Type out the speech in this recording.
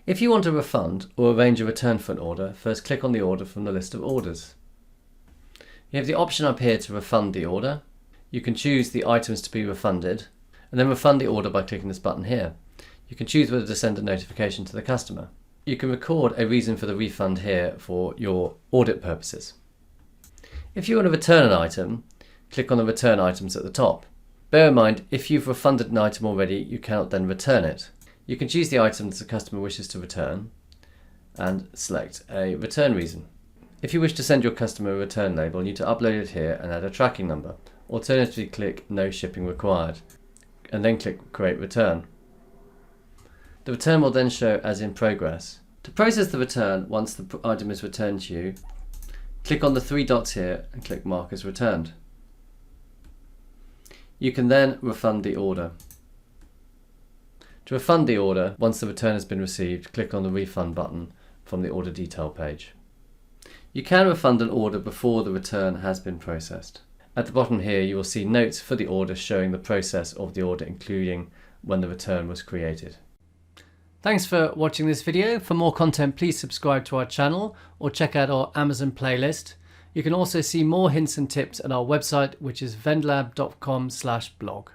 If you want a refund or arrange a return for an order, first click on the order from the list of orders. You have the option up here to refund the order. You can choose the items to be refunded and then refund the order by clicking this button here. You can choose whether to send a notification to the customer. You can record a reason for the refund here for your audit purposes. If you want to return an item, click on the return items at the top. Bear in mind, if you've refunded an item already, you cannot then return it. You can choose the items the customer wishes to return and select a return reason. If you wish to send your customer a return label, you need to upload it here and add a tracking number. Alternatively, click No Shipping Required and then click Create Return. The return will then show as in progress. To process the return, once the item is returned to you, click on the three dots here and click Mark as Returned. You can then refund the order. To refund the order, once the return has been received, click on the Refund button from the order detail page. You can refund an order before the return has been processed. At the bottom here, you will see notes for the order showing the process of the order, including when the return was created. Thanks for watching this video. For more content, please subscribe to our channel or check out our Amazon playlist. You can also see more hints and tips at our website, which is vendlab.com/blog.